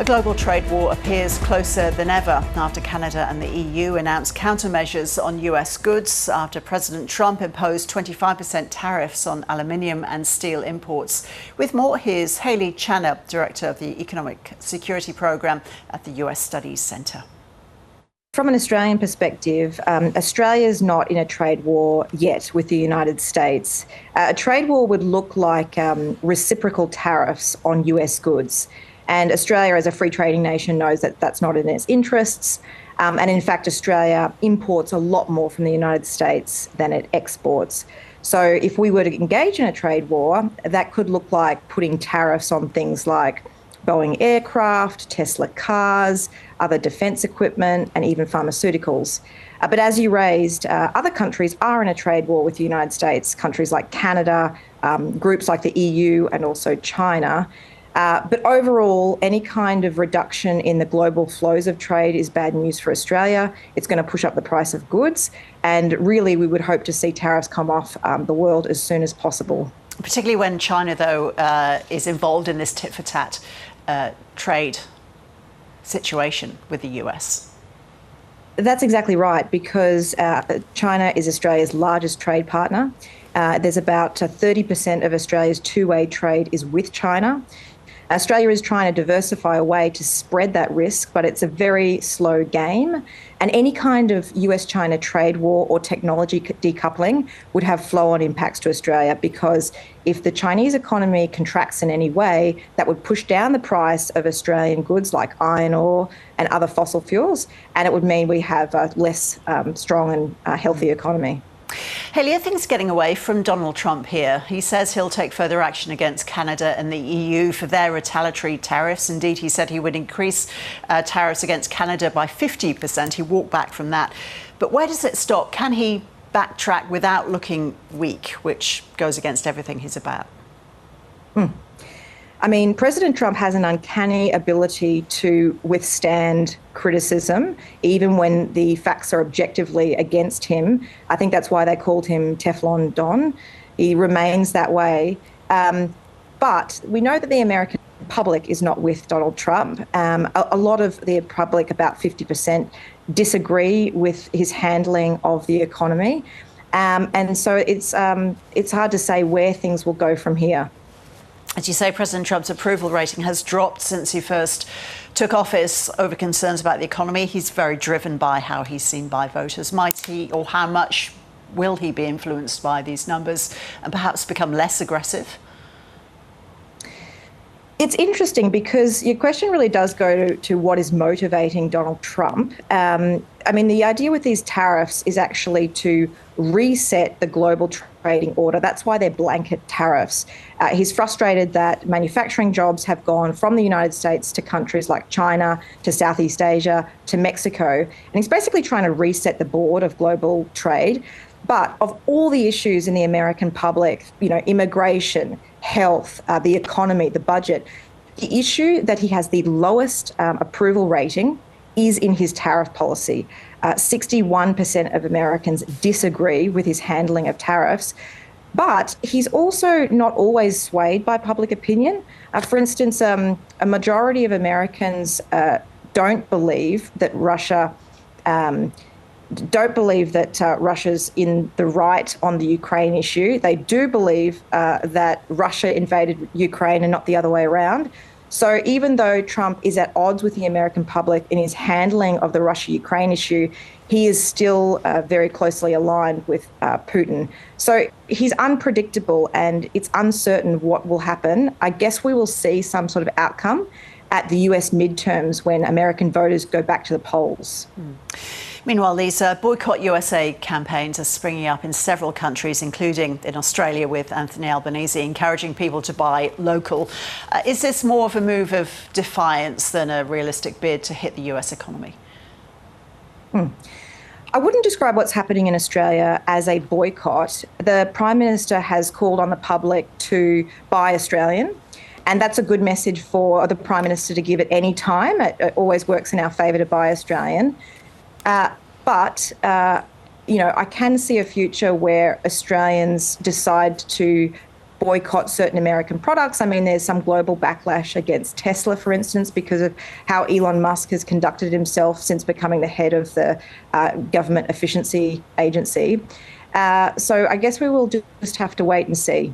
A global trade war appears closer than ever after Canada and the EU announced countermeasures on US goods after President Trump imposed 25% tariffs on aluminium and steel imports. With more, here's Hayley Channer, Director of the Economic Security Program at the US Studies Centre. From an Australian perspective, Australia is not in a trade war yet with the United States. A trade war would look like reciprocal tariffs on US goods. And Australia, as a free trading nation, knows that that's not in its interests. And in fact, Australia imports a lot more from the United States than it exports. So if we were to engage in a trade war, that could look like putting tariffs on things like Boeing aircraft, Tesla cars, other defence equipment, and even pharmaceuticals. But as you raised, other countries are in a trade war with the United States, countries like Canada, groups like the EU, and also China. But overall, any kind of reduction in the global flows of trade is bad news for Australia. It's going to push up the price of goods. And really, we would hope to see tariffs come off the world as soon as possible. Particularly when China, though, is involved in this tit-for-tat trade situation with the US. That's exactly right, because China is Australia's largest trade partner. There's about 30% of Australia's two-way trade is with China. Australia is trying to diversify a way to spread that risk, but it's a very slow game. And any kind of US-China trade war or technology decoupling would have flow-on impacts to Australia, because if the Chinese economy contracts in any way, that would push down the price of Australian goods like iron ore and other fossil fuels, and it would mean we have a less strong and healthy economy. Hayley, are things getting away from Donald Trump here? He says he'll take further action against Canada and the EU for their retaliatory tariffs. Indeed, he said he would increase tariffs against Canada by 50%. He walked back from that. But where does it stop? Can he backtrack without looking weak, which goes against everything he's about? I mean, President Trump has an uncanny ability to withstand criticism, even when the facts are objectively against him. I think that's why they called him Teflon Don. He remains that way. But we know that the American public is not with Donald Trump. A lot of the public, about 50%, disagree with his handling of the economy. And so it's hard to say where things will go from here. As you say, President Trump's approval rating has dropped since he first took office over concerns about the economy. He's very driven by how he's seen by voters. Might he, or how much will he be influenced by these numbers and perhaps become less aggressive? It's interesting because your question really does go to what is motivating Donald Trump. I mean, the idea with these tariffs is actually to reset the global trading order. That's why they're blanket tariffs. He's frustrated that manufacturing jobs have gone from the United States to countries like China, to Southeast Asia, to Mexico. And he's basically trying to reset the board of global trade. But of all the issues in the American public, immigration, health, the economy, the budget, the issue that he has the lowest approval rating is in his tariff policy. 61% of Americans disagree with his handling of tariffs. But he's also not always swayed by public opinion. For instance, a majority of Americans don't believe that Russia's in the right on the Ukraine issue. They do believe that Russia invaded Ukraine and not the other way around. So even though Trump is at odds with the American public in his handling of the Russia-Ukraine issue, he is still very closely aligned with Putin. So he's unpredictable and it's uncertain what will happen. I guess we will see some sort of outcome at the US midterms when American voters go back to the polls. Meanwhile, these Boycott USA campaigns are springing up in several countries, including in Australia with Anthony Albanese encouraging people to buy local. Is this more of a move of defiance than a realistic bid to hit the US economy? I wouldn't describe what's happening in Australia as a boycott. The Prime Minister has called on the public to buy Australian. And that's a good message for the Prime Minister to give at any time. It always works in our favour to buy Australian. But I can see a future where Australians decide to boycott certain American products. I mean, there's some global backlash against Tesla, for instance, because of how Elon Musk has conducted himself since becoming the head of the Government Efficiency Agency. So I guess we will just have to wait and see.